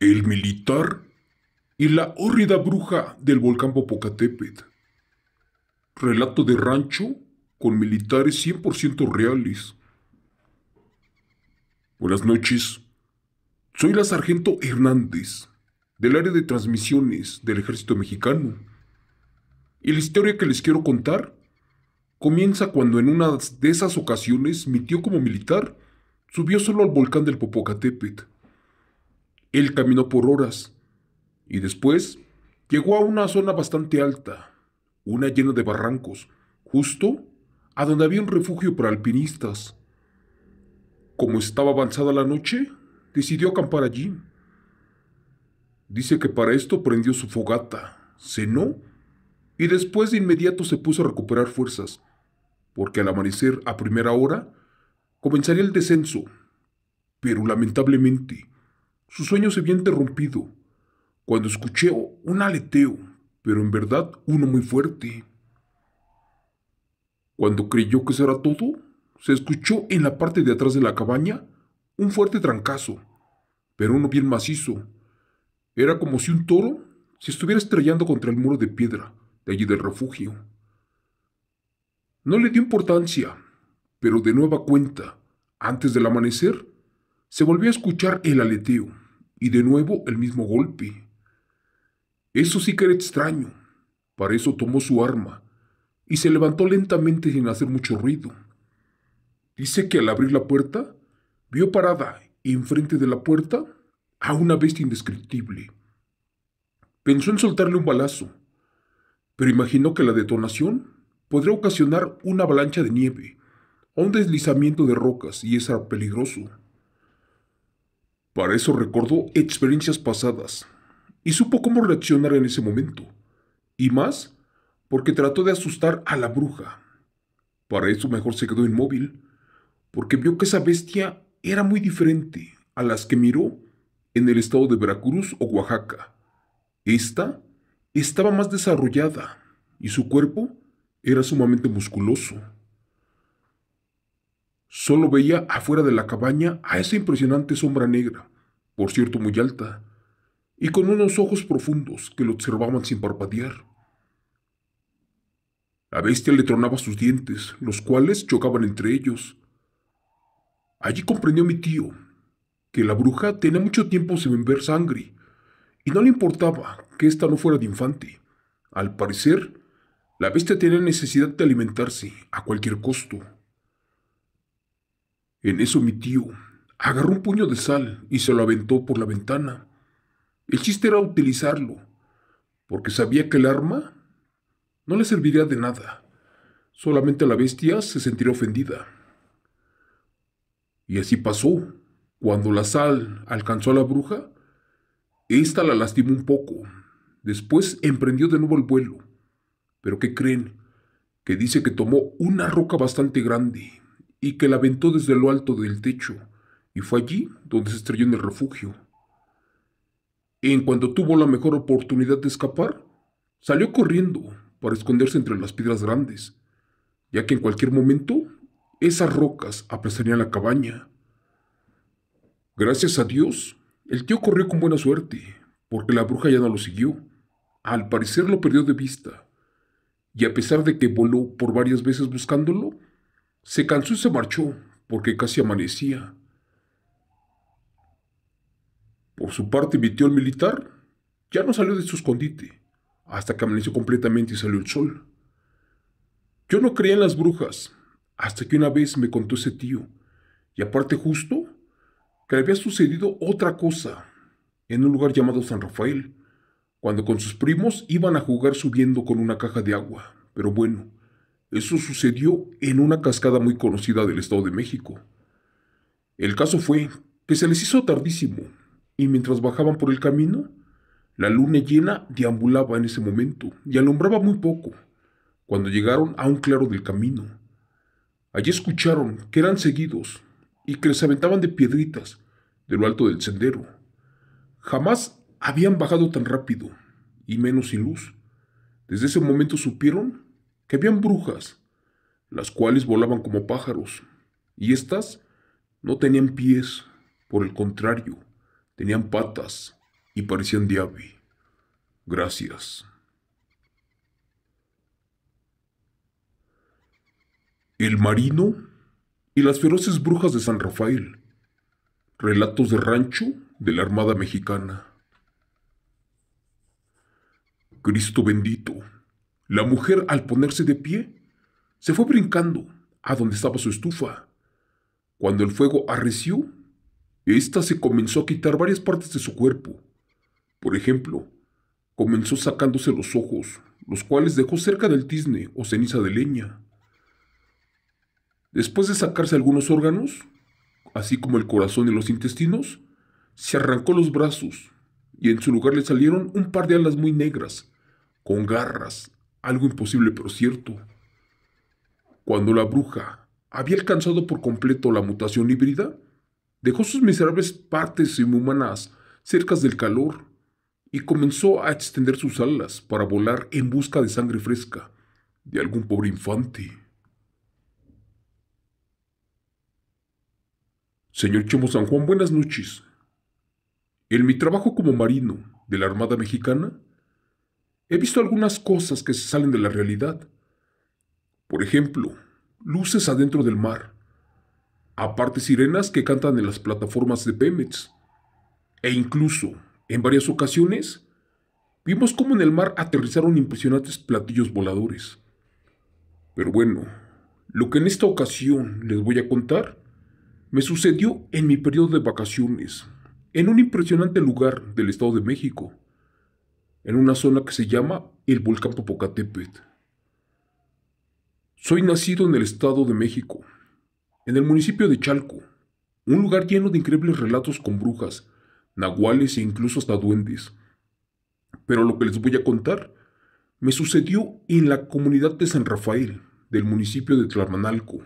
El militar y la hórrida bruja del volcán Popocatépetl. Relato de rancho con militares 100% reales. Buenas noches. Soy la sargento Hernández, del área de transmisiones del ejército mexicano. Y la historia que les quiero contar comienza cuando en una de esas ocasiones mi tío como militar subió solo al volcán del Popocatépetl. Él caminó por horas y después llegó a una zona bastante alta, una llena de barrancos, justo a donde había un refugio para alpinistas. Como estaba avanzada la noche, decidió acampar allí. Dice que para esto prendió su fogata, cenó y después de inmediato se puso a recuperar fuerzas, porque al amanecer a primera hora comenzaría el descenso. Pero lamentablemente, su sueño se había interrumpido cuando escuché un aleteo, pero en verdad uno muy fuerte. Cuando creyó que eso era todo, se escuchó en la parte de atrás de la cabaña un fuerte trancazo, pero uno bien macizo. Era como si un toro se estuviera estrellando contra el muro de piedra de allí del refugio. No le dio importancia, pero de nueva cuenta, antes del amanecer, se volvió a escuchar el aleteo y de nuevo el mismo golpe. Eso sí que era extraño. Para eso tomó su arma y se levantó lentamente sin hacer mucho ruido. Dice que al abrir la puerta, vio parada enfrente de la puerta a una bestia indescriptible. Pensó en soltarle un balazo, pero imaginó que la detonación podría ocasionar una avalancha de nieve o un deslizamiento de rocas y eso era peligroso. Para eso recordó experiencias pasadas y supo cómo reaccionar en ese momento, y más porque trató de asustar a la bruja. Para eso mejor se quedó inmóvil, porque vio que esa bestia era muy diferente a las que miró en el estado de Veracruz o Oaxaca. Esta estaba más desarrollada y su cuerpo era sumamente musculoso. Solo veía afuera de la cabaña a esa impresionante sombra negra, por cierto muy alta, y con unos ojos profundos que lo observaban sin parpadear. La bestia le tronaba sus dientes, los cuales chocaban entre ellos. Allí comprendió mi tío que la bruja tenía mucho tiempo sin ver sangre, y no le importaba que ésta no fuera de infante. Al parecer, la bestia tenía necesidad de alimentarse a cualquier costo. En eso mi tío agarró un puño de sal y se lo aventó por la ventana. El chiste era utilizarlo, porque sabía que el arma no le serviría de nada. Solamente la bestia se sentiría ofendida. Y así pasó. Cuando la sal alcanzó a la bruja, ésta la lastimó un poco. Después emprendió de nuevo el vuelo. ¿Pero qué creen? Que dice que tomó una roca bastante grande y que la aventó desde lo alto del techo, y fue allí donde se estrelló en el refugio. En cuanto tuvo la mejor oportunidad de escapar, salió corriendo para esconderse entre las piedras grandes, ya que en cualquier momento esas rocas aplastarían la cabaña. Gracias a Dios, el tío corrió con buena suerte, porque la bruja ya no lo siguió. Al parecer lo perdió de vista, y a pesar de que voló por varias veces buscándolo, se cansó y se marchó, porque casi amanecía. Por su parte, mi tío el militar ya no salió de su escondite, hasta que amaneció completamente y salió el sol. Yo no creía en las brujas, hasta que una vez me contó ese tío, y aparte justo, que le había sucedido otra cosa, en un lugar llamado San Rafael, cuando con sus primos iban a jugar subiendo con una caja de agua. Pero bueno, eso sucedió en una cascada muy conocida del Estado de México. El caso fue que se les hizo tardísimo, y mientras bajaban por el camino, la luna llena deambulaba en ese momento y alumbraba muy poco, cuando llegaron a un claro del camino. Allí escucharon que eran seguidos y que les aventaban de piedritas de lo alto del sendero. Jamás habían bajado tan rápido, y menos sin luz. Desde ese momento supieron que habían brujas, las cuales volaban como pájaros, y éstas no tenían pies, por el contrario, tenían patas. y parecían de ave. Gracias. El marino y las feroces brujas de San Rafael. Relatos de rancho de la Armada Mexicana. Cristo bendito. La mujer, al ponerse de pie, se fue brincando a donde estaba su estufa. Cuando el fuego arreció, ésta se comenzó a quitar varias partes de su cuerpo. Por ejemplo, comenzó sacándose los ojos, los cuales dejó cerca del tizne o ceniza de leña. Después de sacarse algunos órganos, así como el corazón y los intestinos, se arrancó los brazos y en su lugar le salieron un par de alas muy negras, con garras, algo imposible pero cierto. Cuando la bruja había alcanzado por completo la mutación híbrida, dejó sus miserables partes inhumanas cerca del calor y comenzó a extender sus alas para volar en busca de sangre fresca de algún pobre infante. Señor Chemo San Juan, buenas noches. En mi trabajo como marino de la Armada Mexicana, he visto algunas cosas que se salen de la realidad. Por ejemplo, luces adentro del mar, aparte sirenas que cantan en las plataformas de Pemex, e incluso, en varias ocasiones, vimos cómo en el mar aterrizaron impresionantes platillos voladores. Pero bueno, lo que en esta ocasión les voy a contar me sucedió en mi periodo de vacaciones, en un impresionante lugar del Estado de México, en una zona que se llama el Volcán Popocatépetl. Soy nacido en el Estado de México, en el municipio de Chalco, un lugar lleno de increíbles relatos con brujas, nahuales e incluso hasta duendes. Pero lo que les voy a contar me sucedió en la comunidad de San Rafael, del municipio de Tlamanalco.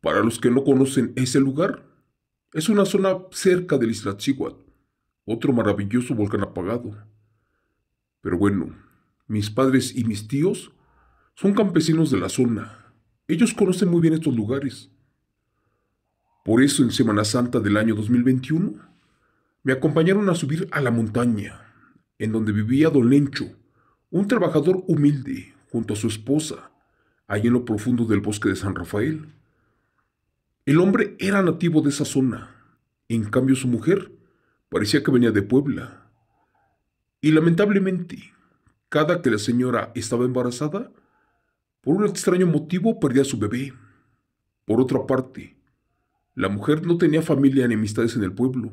Para los que no conocen ese lugar, es una zona cerca del Iztaccíhuatl, otro maravilloso volcán apagado. Pero bueno, mis padres y mis tíos son campesinos de la zona. Ellos conocen muy bien estos lugares. Por eso en Semana Santa del año 2021, me acompañaron a subir a la montaña, en donde vivía don Lencho, un trabajador humilde, junto a su esposa, allí en lo profundo del bosque de San Rafael. El hombre era nativo de esa zona, en cambio su mujer parecía que venía de Puebla. Y lamentablemente, cada que la señora estaba embarazada, por un extraño motivo perdía a su bebé. Por otra parte, la mujer no tenía familia ni amistades en el pueblo.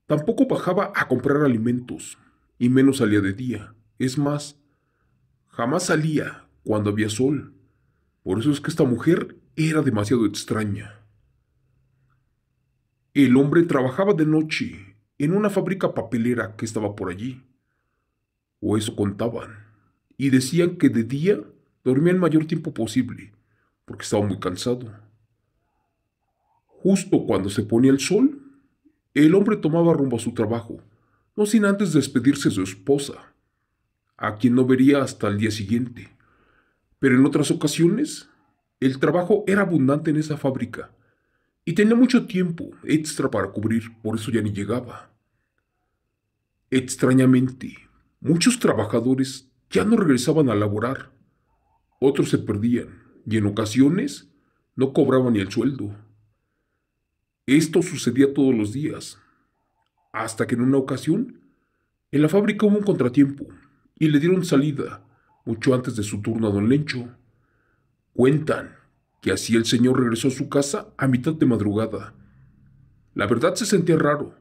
Tampoco bajaba a comprar alimentos, y menos salía de día. Es más, jamás salía cuando había sol. Por eso es que esta mujer era demasiado extraña. El hombre trabajaba de noche en una fábrica papelera que estaba por allí. O eso contaban. Y decían que de día dormía el mayor tiempo posible, porque estaba muy cansado. Justo cuando se ponía el sol, el hombre tomaba rumbo a su trabajo, no sin antes despedirse de su esposa, a quien no vería hasta el día siguiente. Pero en otras ocasiones, el trabajo era abundante en esa fábrica y tenía mucho tiempo extra para cubrir, por eso ya ni llegaba. Extrañamente, muchos trabajadores ya no regresaban a laborar, otros se perdían y en ocasiones no cobraban ni el sueldo. Esto sucedía todos los días, hasta que en una ocasión, en la fábrica hubo un contratiempo y le dieron salida mucho antes de su turno a don Lencho. Cuentan que así el señor regresó a su casa a mitad de madrugada. La verdad se sentía raro,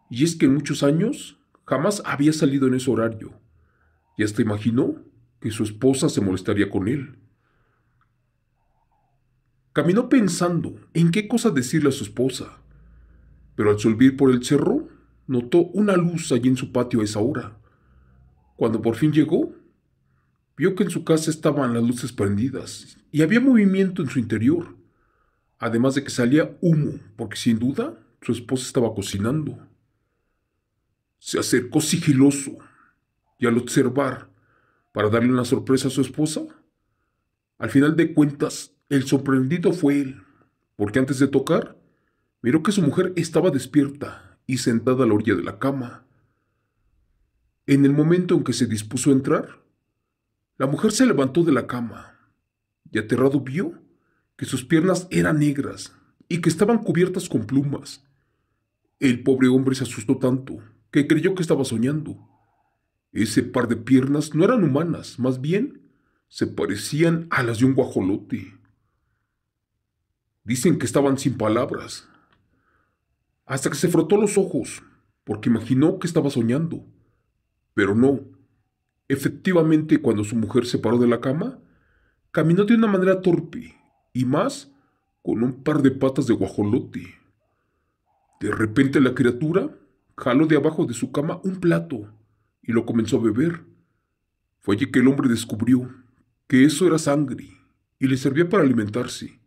y es que en muchos años jamás había salido en ese horario, y hasta imaginó que su esposa se molestaría con él. Caminó pensando en qué cosa decirle a su esposa, pero al subir por el cerro, notó una luz allí en su patio a esa hora. Cuando por fin llegó, vio que en su casa estaban las luces prendidas y había movimiento en su interior, además de que salía humo, porque sin duda su esposa estaba cocinando. Se acercó sigiloso y al observar, para darle una sorpresa a su esposa, al final de cuentas, el sorprendido fue él, porque antes de tocar, miró que su mujer estaba despierta y sentada a la orilla de la cama. En el momento en que se dispuso a entrar, la mujer se levantó de la cama y aterrado vio que sus piernas eran negras y que estaban cubiertas con plumas. El pobre hombre se asustó tanto que creyó que estaba soñando. Ese par de piernas no eran humanas, más bien se parecían a las de un guajolote. Dicen que estaban sin palabras, hasta que se frotó los ojos, porque imaginó que estaba soñando. Pero no, efectivamente cuando su mujer se paró de la cama, caminó de una manera torpe, y más con un par de patas de guajolote. De repente la criatura jaló de abajo de su cama un plato y lo comenzó a beber. Fue allí que el hombre descubrió que eso era sangre y le servía para alimentarse.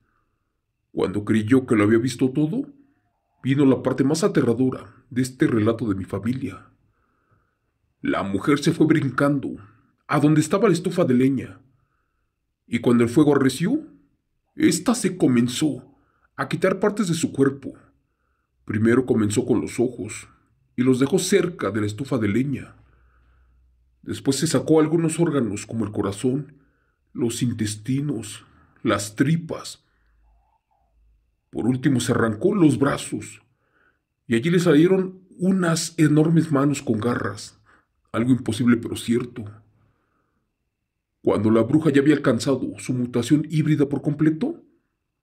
Cuando creyó que lo había visto todo, vino la parte más aterradora de este relato de mi familia. La mujer se fue brincando a donde estaba la estufa de leña, y cuando el fuego arreció, ésta se comenzó a quitar partes de su cuerpo. Primero comenzó con los ojos y los dejó cerca de la estufa de leña. Después se sacó algunos órganos como el corazón, los intestinos, las tripas. Por último se arrancó los brazos y allí le salieron unas enormes manos con garras, algo imposible pero cierto. Cuando la bruja ya había alcanzado su mutación híbrida por completo,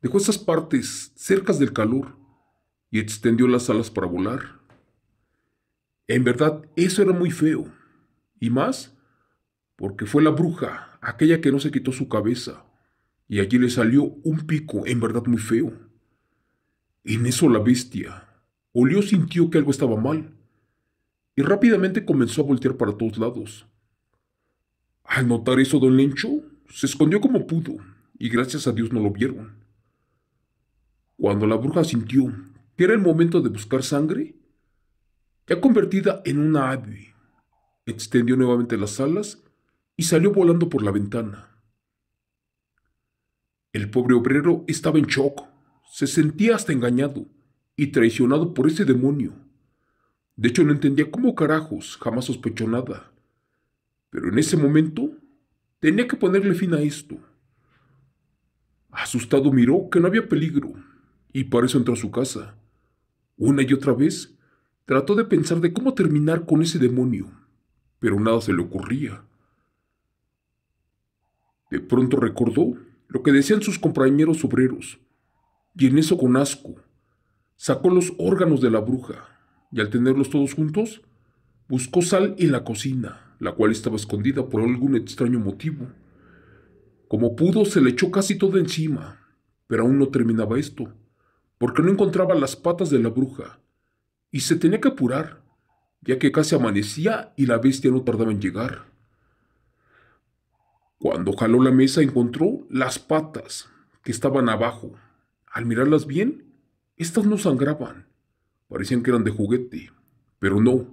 dejó esas partes cercas del calor y extendió las alas para volar. En verdad, eso era muy feo, y más porque fue la bruja, aquella que no se quitó su cabeza, y allí le salió un pico en verdad muy feo. En eso la bestia sintió que algo estaba mal, y rápidamente comenzó a voltear para todos lados. Al notar eso, don Lencho se escondió como pudo, y gracias a Dios no lo vieron. Cuando la bruja sintió que era el momento de buscar sangre, ya convertida en una ave, extendió nuevamente las alas y salió volando por la ventana. El pobre obrero estaba en shock, se sentía hasta engañado y traicionado por ese demonio. De hecho, no entendía cómo carajos, jamás sospechó nada. Pero en ese momento, tenía que ponerle fin a esto. Asustado miró que no había peligro, y para eso entró a su casa. Una y otra vez, trató de pensar de cómo terminar con ese demonio, pero nada se le ocurría. De pronto recordó lo que decían sus compañeros obreros, y en eso con asco, sacó los órganos de la bruja, y al tenerlos todos juntos, buscó sal en la cocina, la cual estaba escondida por algún extraño motivo. Como pudo, se le echó casi todo encima, pero aún no terminaba esto, porque no encontraba las patas de la bruja, y se tenía que apurar, ya que casi amanecía y la bestia no tardaba en llegar. Cuando jaló la mesa encontró las patas, que estaban abajo. Al mirarlas bien, estas no sangraban, parecían que eran de juguete, pero no.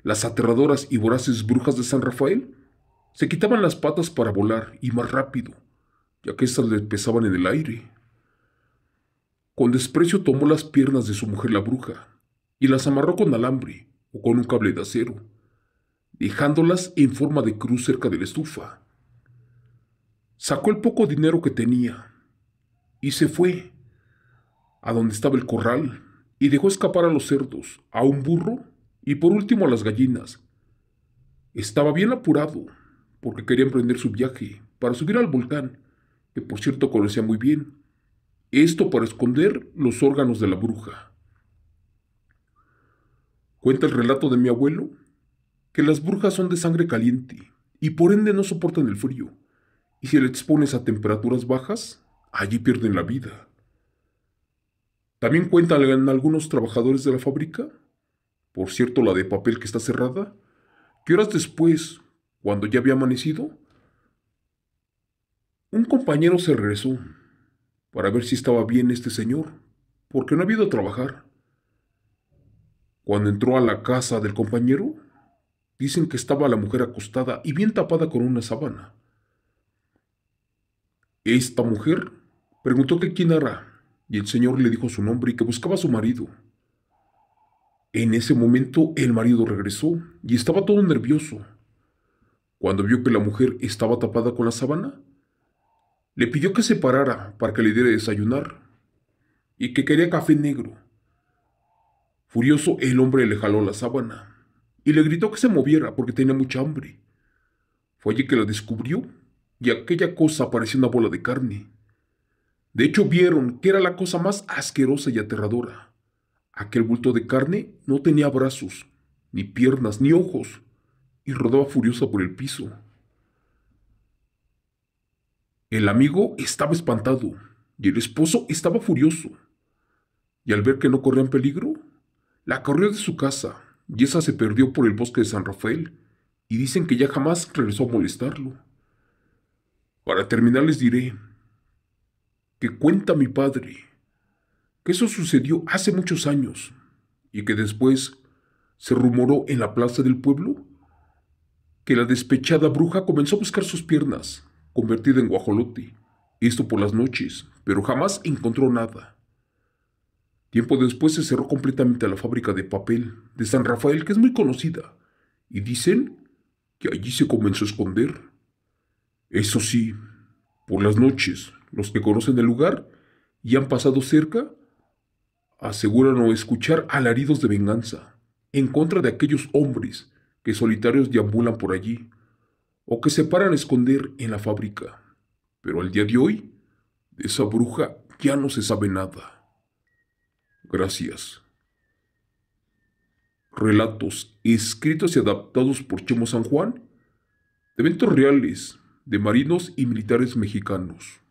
Las aterradoras y voraces brujas de San Rafael se quitaban las patas para volar y más rápido, ya que éstas les pesaban en el aire. Con desprecio tomó las piernas de su mujer la bruja y las amarró con alambre o con un cable de acero, dejándolas en forma de cruz cerca de la estufa. Sacó el poco dinero que tenía y se fue a donde estaba el corral y dejó escapar a los cerdos, a un burro y por último a las gallinas. Estaba bien apurado porque quería emprender su viaje para subir al volcán, que por cierto conocía muy bien. Esto para esconder los órganos de la bruja. Cuenta el relato de mi abuelo que las brujas son de sangre caliente y por ende no soportan el frío, y si le expones a temperaturas bajas, allí pierden la vida. También cuentan algunos trabajadores de la fábrica, por cierto la de papel que está cerrada, que horas después, cuando ya había amanecido, un compañero se regresó para ver si estaba bien este señor, porque no había ido a trabajar. Cuando entró a la casa del compañero, dicen que estaba la mujer acostada y bien tapada con una sábana. Esta mujer preguntó que quién era, y el señor le dijo su nombre y que buscaba a su marido. En ese momento el marido regresó y estaba todo nervioso. Cuando vio que la mujer estaba tapada con la sábana, le pidió que se parara para que le diera desayunar y que quería café negro. Furioso, el hombre le jaló la sábana y le gritó que se moviera porque tenía mucha hambre. Fue allí que la descubrió y aquella cosa parecía una bola de carne. De hecho, vieron que era la cosa más asquerosa y aterradora. Aquel bulto de carne no tenía brazos, ni piernas, ni ojos, y rodaba furiosa por el piso. El amigo estaba espantado y el esposo estaba furioso. Y al ver que no corrían peligro, la corrió de su casa y esa se perdió por el bosque de San Rafael y dicen que ya jamás regresó a molestarlo. Para terminar les diré que cuenta mi padre que eso sucedió hace muchos años y que después se rumoró en la plaza del pueblo que la despechada bruja comenzó a buscar sus piernas, convertida en guajolote, esto por las noches, pero jamás encontró nada. Tiempo después se cerró completamente la fábrica de papel de San Rafael, que es muy conocida, y dicen que allí se comenzó a esconder. Eso sí, por las noches, los que conocen el lugar y han pasado cerca, aseguran o escuchar alaridos de venganza en contra de aquellos hombres que solitarios deambulan por allí o que se paran a esconder en la fábrica. Pero al día de hoy, de esa bruja ya no se sabe nada. Gracias. Relatos escritos y adaptados por Chemo San Juan de eventos reales de marinos y militares mexicanos.